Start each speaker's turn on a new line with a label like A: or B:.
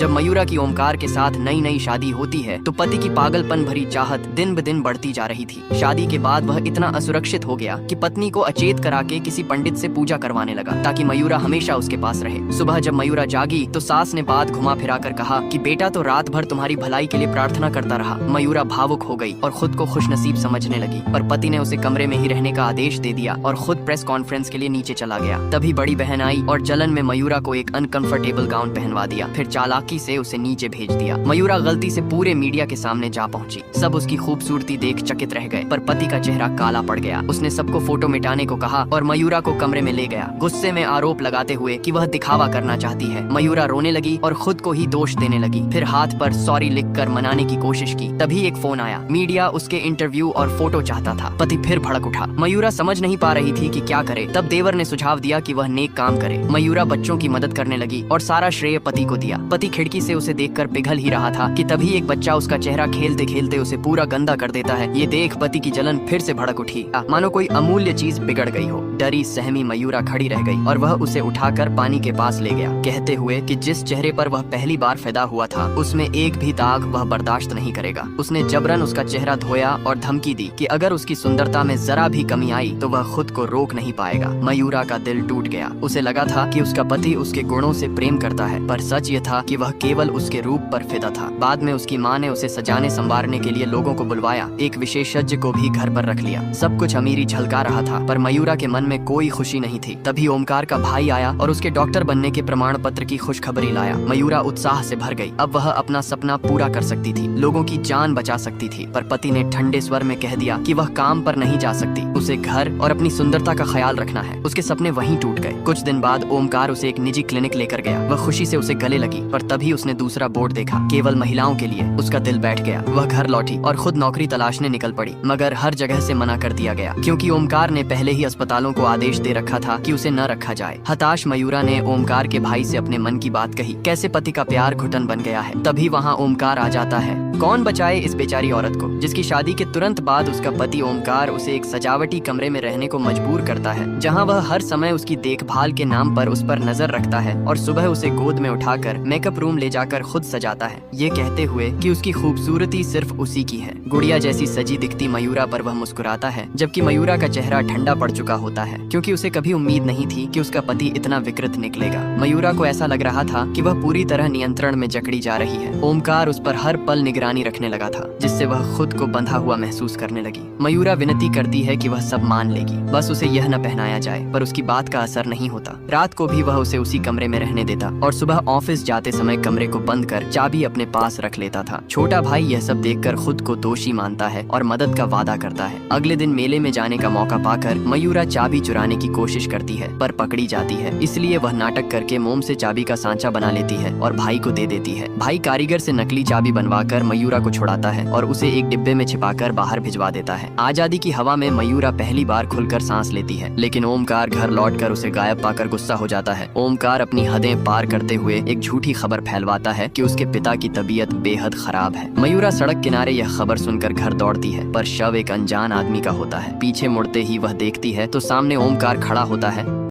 A: जब मयूरा की ओमकार के साथ नई नई शादी होती है तो पति की पागलपन भरी चाहत दिन ब दिन बढ़ती जा रही थी। शादी के बाद वह इतना असुरक्षित हो गया कि पत्नी को अचेत करा के किसी पंडित से पूजा करवाने लगा ताकि मयूरा हमेशा उसके पास रहे। सुबह जब मयूरा जागी तो सास ने बात घुमा फिरा कर कहा कि बेटा तो रात भर तुम्हारी भलाई के लिए प्रार्थना करता रहा। मयूरा भावुक हो गई और खुद को खुशनसीब समझने लगी, पर पति ने उसे कमरे में ही रहने का आदेश दे दिया और खुद प्रेस कॉन्फ्रेंस के लिए नीचे चला गया। तभी बड़ी बहन आई और जलन में मयूरा को एक अनकंफर्टेबल गाउन पहनवा दिया, फिर चालाकी से उसे नीचे भेज दिया। मयूरा गलती से पूरे मीडिया के सामने जा पहुंची। सब उसकी खूबसूरती देख चकित रह गए, पर पति का चेहरा काला पड़ गया। उसने सबको फोटो मिटाने को कहा और मयूरा को कमरे में ले गया, गुस्से में आरोप लगाते हुए कि वह दिखावा करना चाहती है। मयूरा रोने लगी और खुद को ही दोष देने लगी, फिर हाथ पर सॉरी लिखकर मनाने की कोशिश की। तभी एक फोन आया। मीडिया उसके इंटरव्यू और फोटो चाहता था। पति फिर भड़क उठा। मयूरा समझ नहीं पा रही थी कि क्या करे। तब देवर ने सुझाव दिया कि वह नेक काम करे। मयूरा बच्चों की मदद करने लगी और सारा श्रेय पति को दिया। पति खिड़की से उसे देखकर पिघल ही रहा था कि तभी एक बच्चा उसका चेहरा खेलते खेलते उसे पूरा गंदा कर देता है। ये देख पति की जलन फिर से भड़क उठी, मानो कोई अमूल्य चीज बिगड़ गई हो। डरी सहमी मयूरा खड़ी रह गई और वह उसे उठाकर पानी के पास ले गया, कहते हुए कि जिस चेहरे पर वह पहली बार फिदा हुआ था उसमें एक भी दाग वह बर्दाश्त नहीं करेगा। उसने जबरन उसका चेहरा धोया और धमकी दी कि अगर उसकी सुंदरता में जरा भी कमी आई तो वह खुद को रोक नहीं पाएगा। मयूरा का दिल टूट गया। उसे लगा था कि उसका पति उसके गुणों से प्रेम करता है, पर सच ये था कि वह केवल उसके रूप पर फिदा था। बाद में उसकी माँ ने उसे सजाने संवारने के लिए लोगों को बुलवाया, एक विशेषज्ञ को भी घर पर रख लिया। सब कुछ अमीरी झलका रहा था, पर मयूरा के मन में कोई खुशी नहीं थी। तभी ओमकार का भाई आया और उसके डॉक्टर बनने के प्रमाण पत्र की खुशखबरी लाया। मयूरा उत्साह से भर गई। अब वह अपना सपना पूरा कर सकती थी, लोगों की जान बचा सकती थी। पर पति ने ठंडे स्वर में कह दिया कि वह काम पर नहीं जा सकती, उसे घर और अपनी सुंदरता का ख्याल रखना है। उसके सपने वहीं टूट गए। कुछ दिन बाद ओमकार उसे एक निजी क्लिनिक लेकर गया। वह खुशी से उसे गले लगी, पर तभी उसने दूसरा बोर्ड देखा, केवल महिलाओं के लिए। उसका दिल बैठ गया। वह घर लौटी और खुद नौकरी तलाशने निकल पड़ी, मगर हर जगह से मना कर दिया गया, क्योंकि ओमकार ने पहले ही अस्पतालों को आदेश दे रखा था कि उसे न रखा जाए। हताश मयूरा ने ओमकार के भाई से अपने मन की बात कही, कैसे पति का प्यार घुटन बन गया है। तभी वहाँ ओमकार आ जाता है। कौन बचाए इस बेचारी औरत को, जिसकी शादी के तुरंत बाद उसका पति ओमकार उसे एक सजावटी कमरे में रहने को मजबूर करता है, जहाँ वह हर समय उसकी देखभाल के नाम पर उस पर नजर रखता है और सुबह उसे गोद में उठाकर मेकअप रूम ले जाकर खुद सजाता है, ये कहते हुए कि उसकी खूबसूरती सिर्फ उसी की है। गुड़िया जैसी सजी दिखती मयूरा पर वह मुस्कुराता है, जबकि मयूरा का चेहरा ठंडा पड़ चुका होता है, क्योंकि उसे कभी उम्मीद नहीं थी कि उसका पति इतना विकृत निकलेगा। मयूरा को ऐसा लग रहा था कि वह पूरी तरह नियंत्रण में जकड़ी जा रही है। ओमकार उस पर हर पल निगरानी रखने लगा था, जिससे वह खुद को बंधा हुआ महसूस करने लगी। मयूरा विनती करती है कि वह सब मान लेगी, बस उसे यह न पहनाया जाए, पर उसकी बात का असर नहीं होता। रात को भी वह उसे उसी कमरे में रहने देता और सुबह ऑफिस जाते समय कमरे को बंद कर चाबी अपने पास रख लेता था। छोटा भाई यह सब देखकर खुद को दोषी मानता है और मदद का वादा करता है। अगले दिन मेले में जाने का मौका पाकर मयूरा चाबी चुराने की कोशिश करती है, पर पकड़ी जाती है। इसलिए वह नाटक करके मोम से चाबी का सांचा बना लेती है और भाई को दे देती है। भाई कारीगर से नकली चाबी बनवाकर मयूरा को छुड़ाता है और उसे एक डिब्बे में छिपाकर बाहर भिजवा देता है। आजादी की हवा में मयूरा पहली बार खुलकर सांस लेती है, लेकिन ओमकार घर लौटकर उसे गायब पाकर गुस्सा हो जाता है। ओमकार अपनी हदें पार करते हुए एक झूठी खबर फैलवाता है कि उसके पिता की तबीयत बेहद खराब है। मयूरा सड़क किनारे यह खबर सुनकर घर दौड़ती है, पर शव एक अनजान आदमी का होता है। पीछे मुड़ते ही वह देखती है तो सामने ओमकार खड़ा होता है।